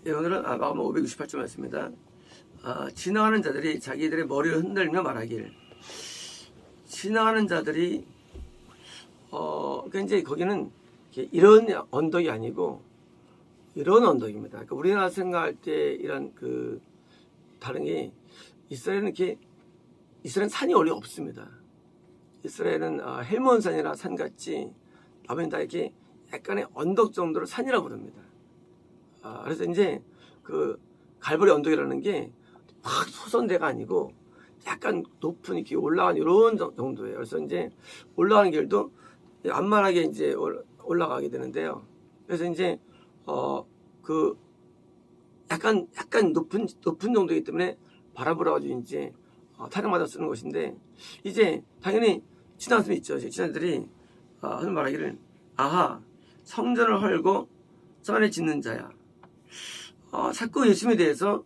예, 오늘은 마가복음 568쪽 말씀입니다. 지나가는 자들이 자기들의 머리를 흔들며 말하길. 지나가는 자들이 그러니까 이제 거기는 이런 언덕이 아니고 이런 언덕입니다. 그러니까 우리나라 생각할 때 이런 다른 게 이스라엘은 이스라엘은 산이 원래 없습니다. 이스라엘은 헬몬산이나 산같이 아버님 다 이렇게 약간의 언덕 정도를 산이라고 부릅니다. 그래서 이제 갈보리 언덕이라는 게 확 소선대가 아니고 약간 높은 이렇게 올라가는 이런 정도예요. 그래서 이제 올라가는 길도 완만하게 이제 올라가게 되는데요. 그래서 이제 약간 높은 정도이기 때문에 바람 불어가지고 이제 타령마다 쓰는 것인데, 이제 당연히 지나간 사람이 있죠. 지나들이 하는 말하기를, 아하, 성전을 헐고 성안에 짓는 자야. 자꾸 예수님에 대해서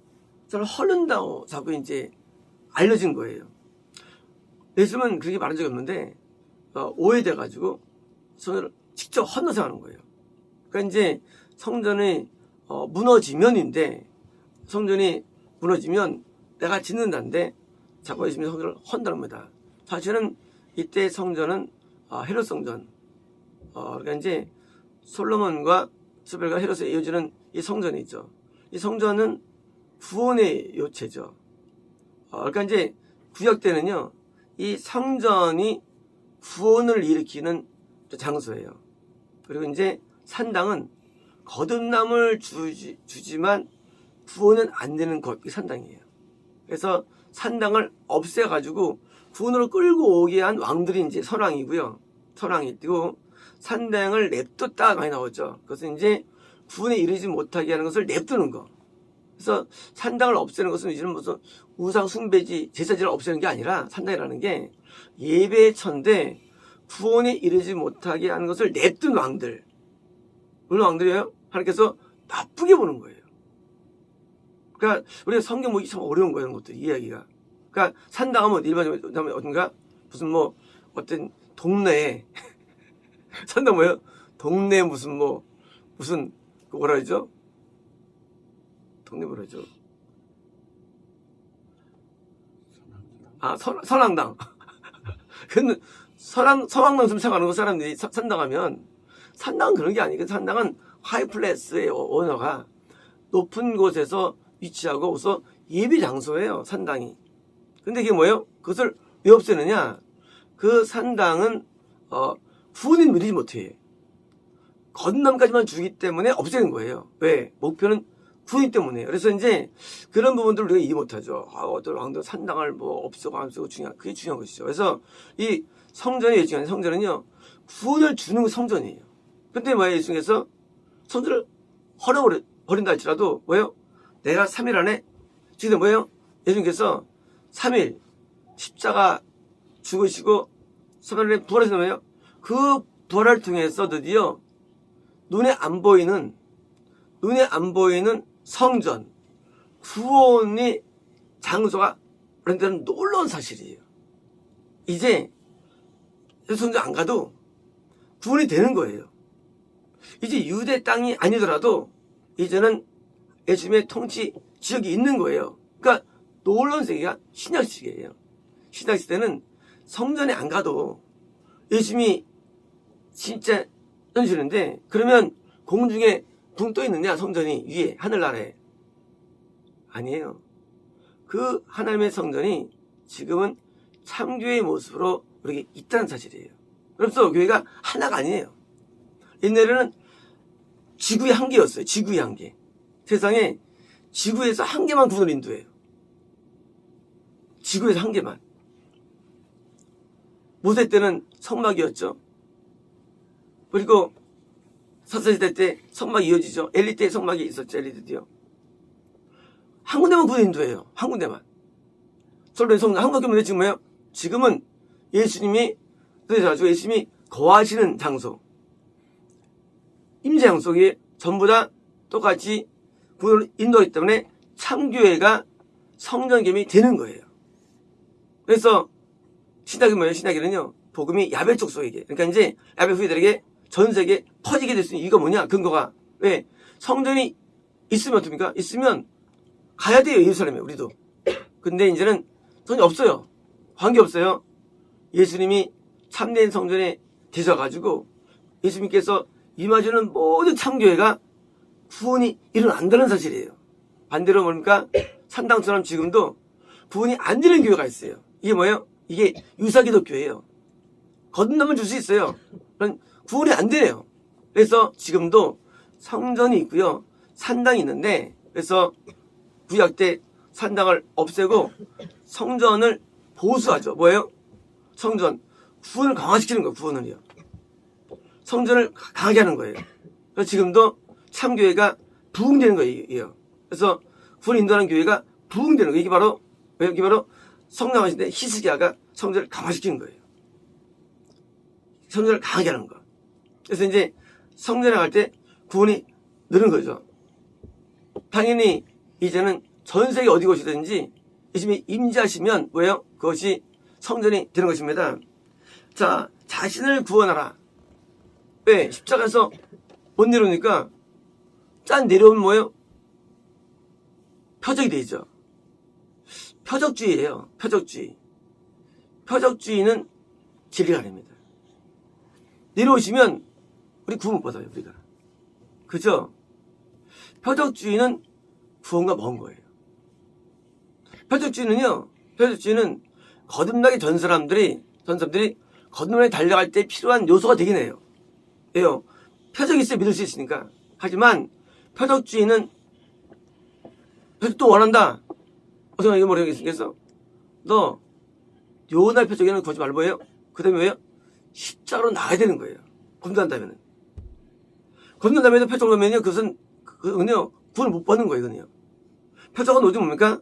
저를 헐른다고 자꾸 이제 알려진 거예요. 예수님은 그렇게 말한 적이 없는데 오해돼가지고 손을 직접 헛노생하는 거예요. 그러니까 이제 성전이 무너지면인데, 성전이 무너지면 내가 짓는다는데 자꾸 예수님이 성전을 헛다는 겁니다. 사실은 이때 성전은 헤롯 성전, 그러니까 이제 솔로몬과 수벨과 헤롯에 이어지는 이 성전이 있죠. 이 성전은 구원의 요체죠. 그러니까 이제 구약 때는요, 이 성전이 구원을 일으키는 장소예요. 그리고 이제 산당은 거듭남을 주지만 구원은 안 되는 것이 산당이에요. 그래서 산당을 없애가지고 구원으로 끌고 오게 한 왕들이 이제 선왕이고요. 선왕이 있고, 산당을 냅뒀다 많이 나오죠. 그것은 이제 구원에 이르지 못하게 하는 것을 냅두는 거. 그래서 산당을 없애는 것은 이제는 무슨 우상 숭배지, 제사지를 없애는 게 아니라, 산당이라는 게 예배의 천대, 구원에 이르지 못하게 하는 것을 냅둔 왕들. 어느 왕들이에요? 하나님께서 나쁘게 보는 거예요. 그러니까 우리가 성경 보기 참 어려운 거예요, 이런 것들, 이야기가. 그러니까 산당하면 일반적으로 어딘가 무슨 어떤 동네에 산당 뭐예요? 동네 무슨 뭐라 그러죠? 동네 뭐라 그러죠? 선왕당. 근데 선왕당 숨차가는 거 사람들이 산당하면, 산당은 그런 게 아니고, 산당은 하이플래스의 언어가 높은 곳에서 위치하고 우선 예배 장소예요, 산당이. 근데 이게 뭐예요? 그것을 왜 없애느냐? 그 산당은 구원을 누리지 못해. 거듭남까지만 주기 때문에 없애는 거예요. 왜? 목표는 구원이기 때문에. 그래서 이제 그런 부분들을 우리가 이해 못하죠. 어떤 왕도 산당을 없애고 안 없애고 그게 중요한 것이죠. 그래서 이 성전이 중요한, 성전은요, 구원을 주는 성전이에요. 근데 뭐예요? 예수님께서 성전을 버린다 할지라도 뭐예요? 내가 3일 안에, 지금 뭐예요? 예수님께서 3일 십자가 죽으시고 3일 안에 부활하신 거예요. 그 부활을 통해서 드디어 눈에 안 보이는 성전, 구원의 장소가 그런데는 놀라운 사실이에요. 이제 성전 안 가도 구원이 되는 거예요. 이제 유대 땅이 아니더라도 이제는 예수님의 통치 지역이 있는 거예요. 그러니까 놀라운 세계가 신약시대예요. 신약시대는 성전에 안 가도 예수님이 진짜 현실인데, 그러면 공중에 붕 떠 있느냐, 성전이 위에 하늘나라에? 아니에요. 그 하나님의 성전이 지금은 참교회의 모습으로 우리에게 있다는 사실이에요. 그래서 교회가 하나가 아니에요. 옛날에는 지구의 한 개였어요. 지구의 한 개. 세상에 지구에서 한 개만 구원을 인도해요. 지구에서 한 개만. 모세 때는 성막이었죠. 그리고 사사시대 때 성막이 이어지죠. 엘리 때 성막이 있었죠. 엘리트도요. 한 군데만 구원 인도해요. 한 군데만. 솔로몬 성막 한 군데만. 지금 뭐예요? 지금은 예수님이 거하시는 장소, 임재 장소에 전부 다 똑같이 구원을 인도하기 때문에 참교회가 성전개념이 되는 거예요. 그래서 신학이 뭐예요? 신학에는요, 복음이 야베 족속에게, 그러니까 이제 야베 후예들에게 전 세계에 퍼지게 될 수 있는 이유가 뭐냐? 근거가. 왜? 성전이 있으면 어떻습니까? 있으면 가야 돼요. 예루살렘에 우리도. 근데 이제는 돈이 없어요. 관계없어요. 예수님이 참된 성전에 계셔가지고 예수님께서 임하시는 모든 참교회가 구원이 일어난다는 사실이에요. 반대로 뭡니까? 산당처럼 지금도 구원이 안 되는 교회가 있어요. 이게 뭐예요? 이게 유사기독교예요. 거듭남을 줄 수 있어요. 그런 구원이 안 되네요. 그래서 지금도 성전이 있고요. 산당이 있는데, 그래서 구약 때 산당을 없애고 성전을 보수하죠. 뭐예요? 성전. 구원을 강화시키는 거예요. 구원을요. 성전을 강하게 하는 거예요. 그래서 지금도 참교회가 부흥되는 거예요. 그래서 구원 인도하는 교회가 부흥되는 거예요. 이게 바로 성령하신데 히스기야가 성전을 강화시키는 거예요. 성전을 강하게 하는 거. 그래서 이제 성전에 갈 때 구원이 느는 거죠. 당연히 이제는 전 세계 어디 곳이든지 예수님이 임재하시면 뭐예요? 그것이 성전이 되는 것입니다. 자, 자신을 구원하라. 왜? 십자가에서 못 내려오니까 짠 내려오면 뭐예요? 표적이 되죠. 표적주의예요. 표적주의. 표적주의는 진리가 아닙니다. 내려오시면 우리 구원 못 받아요. 우리가. 그죠? 표적주의는 구원과 먼 거예요. 표적주의는 거듭나기 전 사람들이 거듭나게 달려갈 때 필요한 요소가 되긴 해요. 왜요? 표적이 있어야 믿을 수 있으니까. 하지만 표적주의는 표적도 원한다. 어떻게 이거 모르겠어? 너 요날 표적에는 거지 말고 뭐예요? 그 다음에 왜요? 십자가로 나가야 되는 거예요. 거듭난다면은. 거듭난다면은 표적을 보면요. 그거는요. 구원을 못 받는 거예요. 이거는요. 표적은 오직 뭡니까?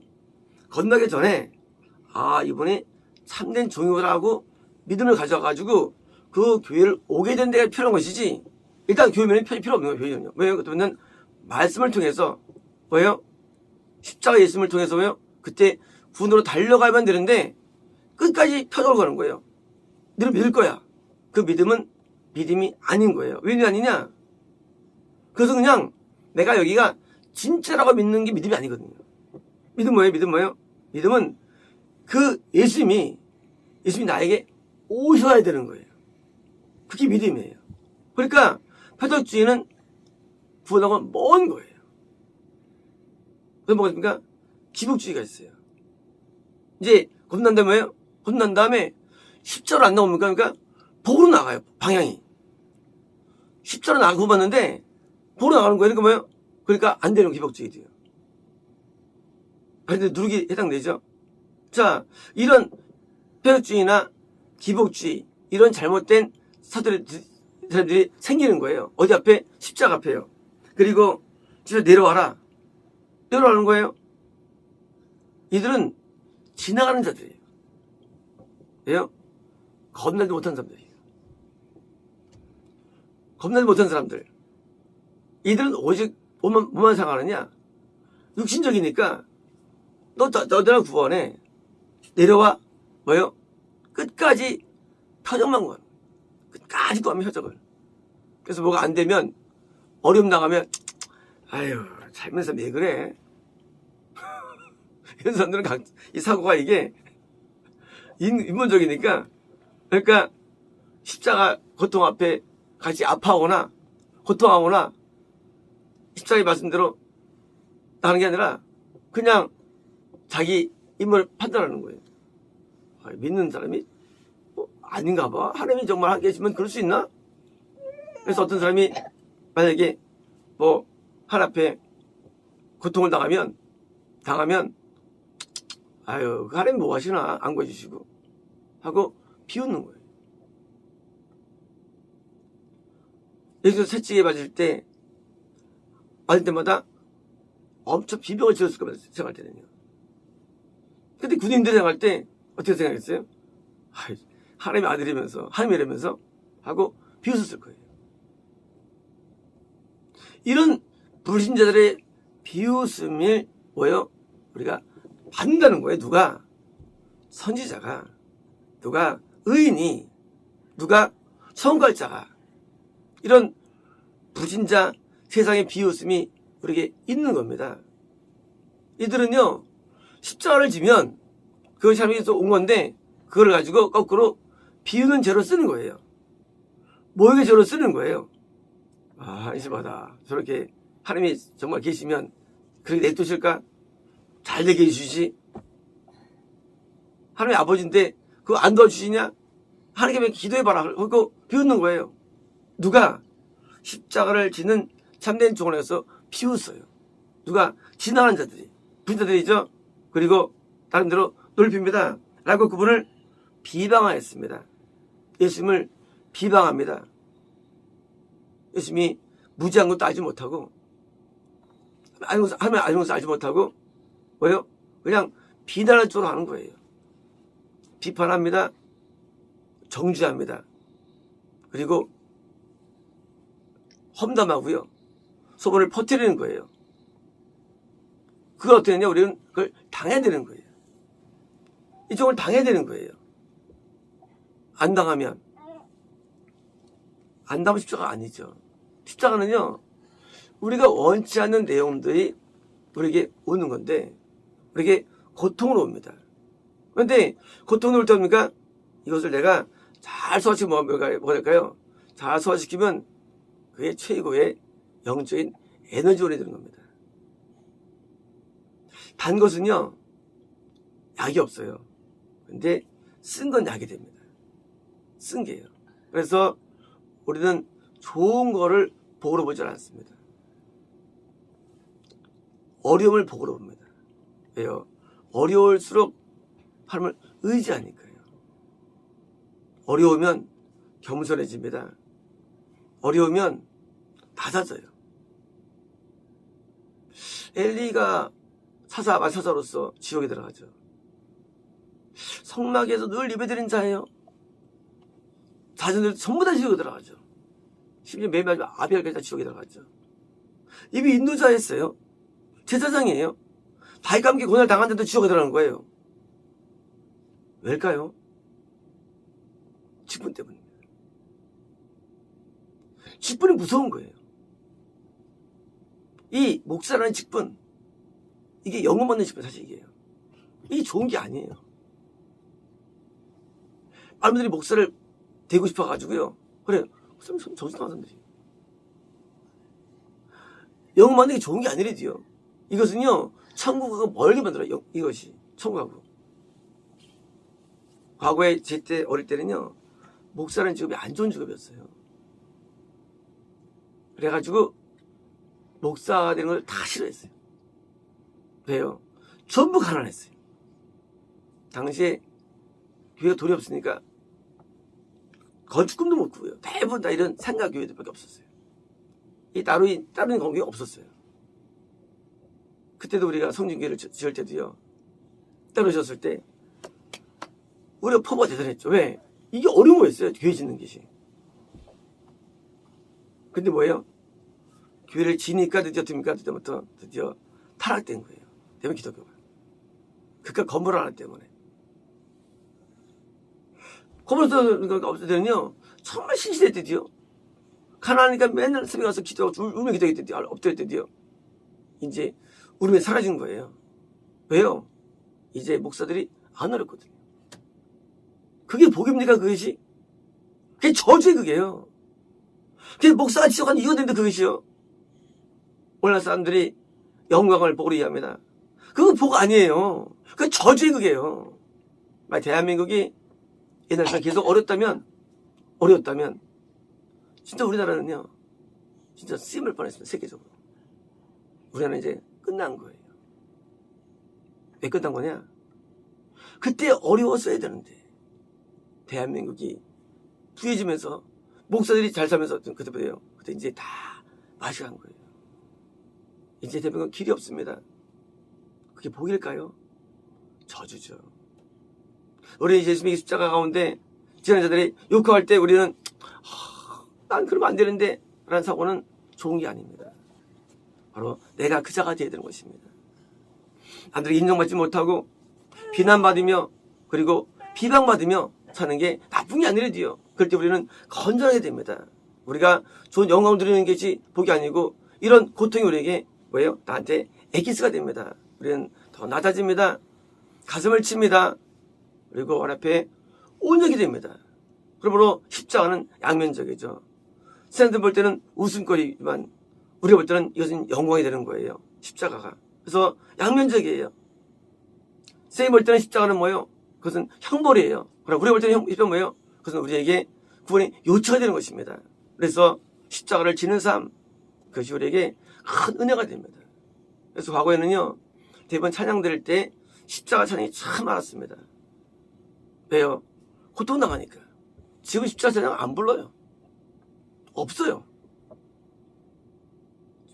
거듭나기 전에 이분이 참된 종이라고 믿음을 가져가지고 그 교회를 오게 된 데가 필요한 것이지. 일단 교회면은 필요 없는 거예요. 교회는요. 왜요? 그러면 말씀을 통해서 뭐예요? 십자가 예수님을 통해서 왜요? 그때 구원으로 달려가면 되는데 끝까지 표적을 거는 거예요. 너를 믿을 거야. 그 믿음은 믿음이 아닌 거예요. 왜 아니냐? 그래서 그냥 내가 여기가 진짜라고 믿는 게 믿음이 아니거든요. 믿음 뭐예요? 믿음은 그 예수님이 나에게 오셔야 되는 거예요. 그게 믿음이에요. 그러니까 표적주의는 구원하고 먼 거예요. 그래서 뭐겠습니까? 기복주의가 있어요. 이제 겁난다면 뭐예요? 겁난 다음에 십자로 안 나옵니까? 그러니까 복으로 나가요. 방향이. 십자로 나가고 봤는데 복으로 나가는 거예요. 그러니까 뭐예요? 그러니까 안 되는 기복주의도요. 그런데 누룩이 해당되죠. 자, 이런 표적주의나 기복주의, 이런 잘못된 사람들이 생기는 거예요. 어디 앞에? 십자가 앞에요. 그리고 진짜 내려와라. 내려가는 거예요. 이들은 지나가는 자들이에요. 왜요? 겁나지 못한 사람들이에요. 겁나지 못한 사람들. 이들은 오직 뭐만 생각하느냐? 육신적이니까 너랑 구원해. 내려와. 뭐예요? 끝까지 표적만 구하는. 끝까지 구하면 표적을. 그래서 뭐가 안 되면 어려움 나가면 아유 살면서 왜 그래? 이런 사람들은 이 사고가 이게 인본적이니까 그러니까 십자가 고통 앞에 같이 아파하거나 고통하거나 십자가의 말씀대로 나가는 게 아니라 그냥 자기 인물을 판단하는 거예요. 믿는 사람이 아닌가 봐. 하나님이 정말 하게 계시면 그럴 수 있나? 그래서 어떤 사람이 만약에 하나 앞에 고통을 당하면 아유 하나님 뭐 하시나 안 구해주시고 하고 비웃는 거예요. 여기서 채찍에 맞을 때마다 엄청 비명을 지었을 겁니다. 생각할 때는요. 근데 군인들 생각할 때 어떻게 생각했어요? 하나님의 아들이면서 하나님이라면서 하고 비웃었을 거예요. 이런 불신자들의 비웃음을 뭐예요? 우리가 받는다는 거예요. 누가? 선지자가, 누가 의인이, 누가 성갈자가 이런 불신자 세상의 비웃음이 우리에게 있는 겁니다. 이들은요, 십자가를 지면 그것이 하나님께서 온 건데 그걸 가지고 거꾸로 비유는 죄로 쓰는 거예요. 모욕의 죄로 쓰는 거예요. 아, 이심하다. 저렇게 하나님이 정말 계시면 그렇게 냅두실까? 잘 되게 해주시지. 하나님의 아버지인데 그거 안 도와주시냐? 하나님께 기도해봐라. 그거 비웃는 거예요. 누가? 십자가를 지는 참된 종원에서 비웃어요. 누가? 지나가는 자들이. 분자들이죠. 그리고 다른 대로 놀핍니다. 라고 그분을 비방하였습니다. 예수님을 비방합니다. 예수님이 무지한 것도 알지 못하고 하면 아는 것도 알지 못하고 뭐예요? 그냥 비난할 쪽으로 하는 거예요. 비판합니다. 정죄합니다. 그리고 험담하고요. 소문을 퍼뜨리는 거예요. 그걸 어떻게 했냐? 우리는 그걸 당해야 되는 거예요. 이쪽을 당해야 되는 거예요. 안 당하면 십자가 아니죠. 십자가는요, 우리가 원치 않는 내용들이 우리에게 오는 건데, 우리에게 고통으로 옵니다. 그런데 고통이 올 때 뭡니까? 이것을 내가 잘 소화시키면 뭐가 될까요? 잘 소화시키면 그게 최고의 영적인 에너지원이 되는 겁니다. 단 것은요, 약이 없어요. 근데 쓴 건 약이 됩니다. 쓴 게요. 그래서 우리는 좋은 거를 복으로 보지 않습니다. 어려움을 복으로 봅니다. 왜요? 어려울수록 하나님을 의지하니까요. 어려우면 겸손해집니다. 어려우면 낮아져요. 엘리가 사사로서 지옥에 들어가죠. 성막에서 늘 예배드린 자예요. 자손들 전부 다 지옥에 들어가죠. 심지어 맨 마지막 아비엘까지 다 지옥에 들어가죠. 이미 인도자였어요. 제사장이에요. 다윗과 함께 고난을 당한 자도 지옥에 들어가는 거예요. 왜일까요? 직분 때문입니다. 직분이 무서운 거예요. 이 목사라는 직분, 이게 영혼 받는 직분 사실 이게요. 이게 좋은 게 아니에요. 많은 분들이 목사를 되고 싶어가지고요. 그래요. 목사님 정신 나간 사람들이. 영혼 받는 게 좋은 게 아니래요. 이것은요, 천국하고 멀게 만들어요. 이것이 천국하고. 과거에 제 때 어릴 때는요, 목사라는 직업이 안 좋은 직업이었어요. 그래가지고 목사 되는 걸 다 싫어했어요. 왜요? 전부 가난했어요. 당시에 교회가 돈이 없으니까 건축금도 못 구해요. 대부분 다 이런 상가 교회들밖에 없었어요. 이 다른 공교가 없었어요. 그때도 우리가 성진교회를 지을 때도요, 떨어졌을 때 우리가 포부가 대단했죠. 왜? 이게 어려운 거였어요. 교회 짓는 것이. 근데 뭐예요? 교회를 지니까 드디어 타락된 거예요. 대면 기독교가. 그깟 건물 하나 때문에. 건물 없을 때는요, 정말 신실했대요. 가난하니까 맨날 새벽에 가서 기도하고 울며 기도했대요. 엎드렸대요. 이제 울음이 사라진 거예요. 왜요? 이제 목사들이 안 어렵거든요. 그게 복입니까, 그것이? 그게 저주의 그게요. 그게 목사가 지속한 이유가 되는데 그것이요. 오늘날 사람들이 영광을 복으로 이해합니다. 그건 복 아니에요. 그게 저주의 그게요. 만약 대한민국이 옛날처럼 계속 어려웠다면 진짜 우리나라는요, 진짜 쓰임을 뻔했습니다. 세계적으로. 우리나라는 이제 끝난 거예요. 왜 끝난 거냐? 그때 어려웠어야 되는데 대한민국이 부해지면서 목사들이 잘 살면서 그때부터요. 그때 이제 다 맛이 간 거예요. 이제 대한민국은 길이 없습니다. 그게 복일까요? 저주죠. 우리 예수님의 십자가 가운데 지난 자들이 욕할 때 우리는 난 그러면 안 되는데 라는 사고는 좋은 게 아닙니다. 바로 내가 그 자가 되어야 되는 것입니다. 남들이 인정받지 못하고 비난받으며 그리고 비방받으며 사는 게 나쁜 게 아니래요. 그럴 때 우리는 건전하게 됩니다. 우리가 좋은 영광을 누리는 것이 복이 아니고 이런 고통이 우리에게 뭐예요? 나한테 엑기스가 됩니다. 우리는 더 낮아집니다. 가슴을 칩니다. 그리고 원 앞에 온전히 됩니다. 그러므로 십자가는 양면적이죠. 사람들 볼 때는 웃음거리지만 우리가 볼 때는 이것은 영광이 되는 거예요. 십자가가. 그래서 양면적이에요. 선생님 볼 때는 십자가는 뭐예요? 그것은 형벌이에요. 그러나 우리가 볼 때는 십자가는 뭐예요? 그것은 우리에게 구원의 요체가 되는 것입니다. 그래서 십자가를 지는 삶, 그것이 우리에게 큰 은혜가 됩니다. 그래서 과거에는요, 대부분 찬양 드릴 때 십자가 찬양이 참 많았습니다. 왜요? 고통당하니까. 지금 십자가 찬양 안 불러요. 없어요.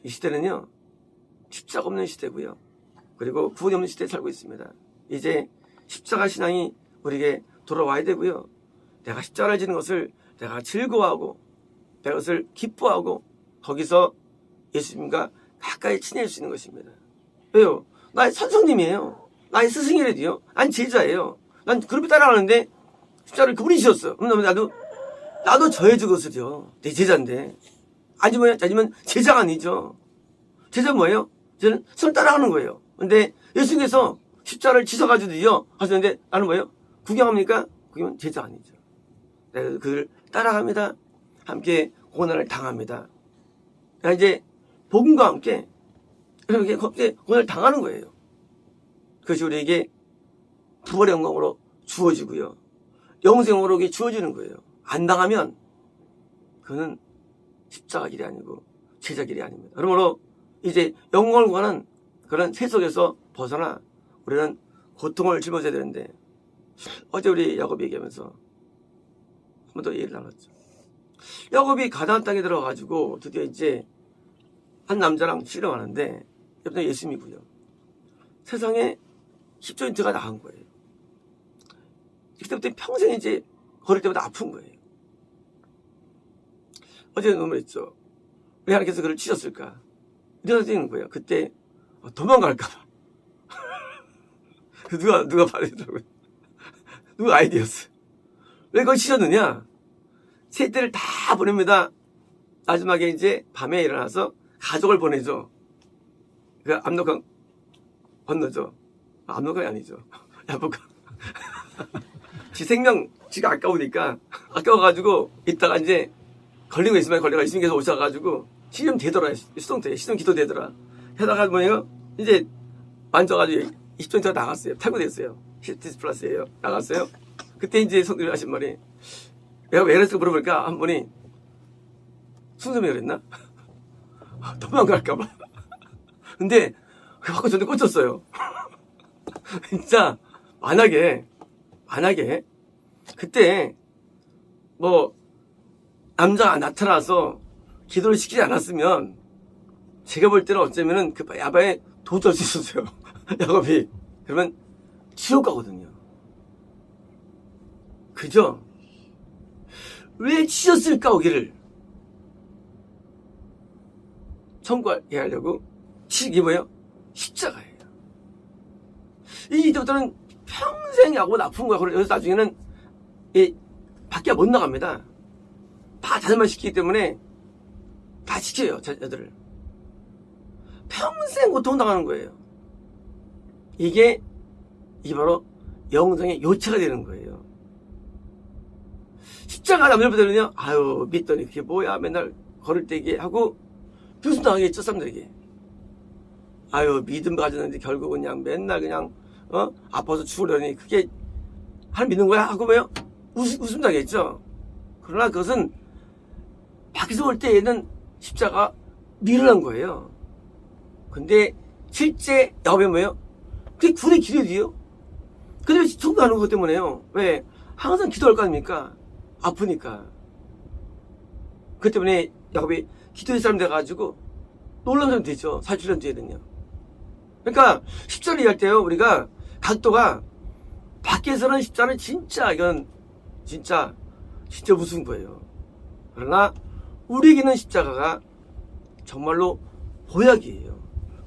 이 시대는요, 십자가 없는 시대고요. 그리고 구원이 없는 시대에 살고 있습니다. 이제 십자가 신앙이 우리에게 돌아와야 되고요. 내가 십자가를 지는 것을 내가 즐거워하고 내가 그것을 기뻐하고 거기서 예수님과 가까이 친해질 수 있는 것입니다. 왜요? 나의 선생님이에요. 나의 스승이래도요. 난 제자예요. 난 그렇게 따라가는데 십자가를 그분이 지었어. 그럼 나도 져야 그것을요. 내 제자인데. 아니면 제자가 아니죠. 제자 뭐예요? 제자는 손을 따라가는 거예요. 근데 예수님께서 십자가를 지셔가지고요 하셨는데 나는 뭐예요? 구경합니까? 구경은 제자 아니죠. 내가 그를 따라갑니다. 함께 고난을 당합니다. 내가 이제 복음과 함께 이렇게 고난을 당하는 거예요. 그것이 우리에게 부활의 영광으로 주어지고요. 영생으로 주어지는 거예요. 안 당하면 그는 십자가 길이 아니고 제자 길이 아닙니다. 그러므로 이제 영광을 구하는 그런 세속에서 벗어나 우리는 고통을 짊어져야 되는데 어제 우리 야곱이 얘기하면서 한 번 더 얘기를 나눴죠. 야곱이 가나안 땅에 들어가가지고 드디어 이제 한 남자랑 씨름하는데 옆에 예수님이고요. 세상에 힙조인트가 나간 거예요. 그때부터 평생 이제 걸을 때마다 아픈 거예요. 어제 눈물 했죠. 왜 하나님께서 그를 치셨을까? 이런 생각이 있는 거예요. 그때 도망갈까봐. 누가 말해주더라고요. 누가 아이디어였어요. 왜 그걸 치셨느냐? 새떼를 다 보냅니다. 마지막에 이제 밤에 일어나서 가족을 보내죠. 그 압록강 건너죠. 압록강이 아니죠. 야복강. 지 생명, 지가 아까우니까 아까워가지고 있다가 이제 걸리고 있으면 걸려가 예수님께서 오셔가지고 시름 되더라. 수동태 시름 기도 되더라. 하다가 뭐예요? 이제 만져가지고 20전부터 나갔어요. 탈구됐어요. 디스플러스예요. 나갔어요. 그때 이제 성도님 하신 말이 내가 왜 그랬을까 물어보니까 한 분이 순서이 그랬나? 도망갈까봐. 근데 그 받고 저한테 꽂혔어요. 진짜 만약에 그때 뭐 남자가 나타나서 기도를 시키지 않았으면 제가 볼 때는 어쩌면은 그 야바에 도주할 수 있었어요. 야곱이. 그러면 지옥 가거든요. 그죠? 왜 치셨을까 거기를? 천국에 하려고 이게 뭐예요? 십자가예요. 이때부터는 평생 야곱은 아픈 거야. 그래서 나중에는 밖에 못 나갑니다. 다 자살만 시키기 때문에 다 지켜요, 자들을. 평생 고통당하는 거예요. 이게 바로 영성의 요체가 되는 거예요. 십자가 남들보다는요, 아유, 믿더니 그게 뭐야, 맨날 걸을 때 이게 하고, 교수당하겠죠, 사람들에게. 아유, 믿음 가졌는데 결국은 그냥 맨날 그냥, 아파서 죽으려니 그게, 하나님 믿는 거야? 하고 뭐요? 웃음 당했죠. 그러나 그것은 밖에서 볼 때에는 십자가 미련한 거예요. 근데 실제 야곱이 뭐예요? 그게 군의 기력이에요. 근데 지통도 안 하는 것 때문에요. 왜? 항상 기도할 거 아닙니까? 아프니까. 그 때문에 야곱이 기도의 사람 돼가지고 놀라운 사람 되죠. 47년 뒤에는요. 그러니까 십자를 이해할 때요. 우리가 각도가 밖에서는 십자는 진짜 이건 진짜 무슨 거예요. 그러나 우리에게는 십자가가 정말로 보약이에요.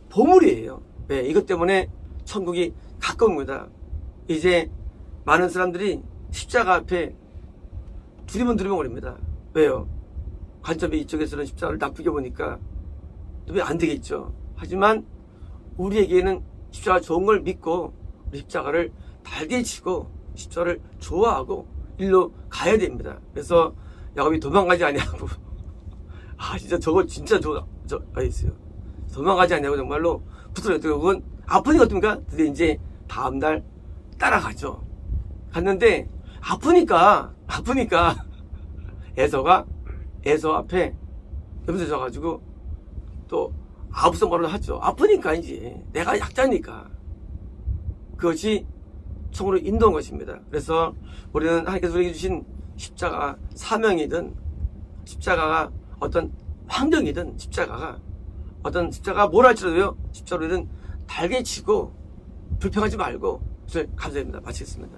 보물이에요. 네, 이것 때문에 천국이 가까운 겁니다. 이제 많은 사람들이 십자가 앞에 두리번두리번 거립니다. 왜요? 관점이 이쪽에서는 십자가를 나쁘게 보니까 왜 안 되겠죠. 하지만 우리에게는 십자가 좋은 걸 믿고 우리 십자가를 달게 치고 십자가를 좋아하고 일로 가야 됩니다. 그래서 야곱이 도망가지 아니하고 진짜 저거 진짜 있어요. 도망가지 아니하고 정말로 붙들었더니 그건 아프니까 어떻습니까? 드디어 이제 다음날 따라가죠. 갔는데 아프니까 에서 앞에 염세져가지고 또 아부성말을 하죠. 아프니까 이제 내가 약자니까 그것이 총으로 인도한 것입니다. 그래서 우리는 하나님께서 우리에게 주신 십자가 사명이든 십자가가 어떤 환경이든 십자가가 뭘 할지라도요 십자가로는 달게 치고 불평하지 말고 감사합니다. 마치겠습니다.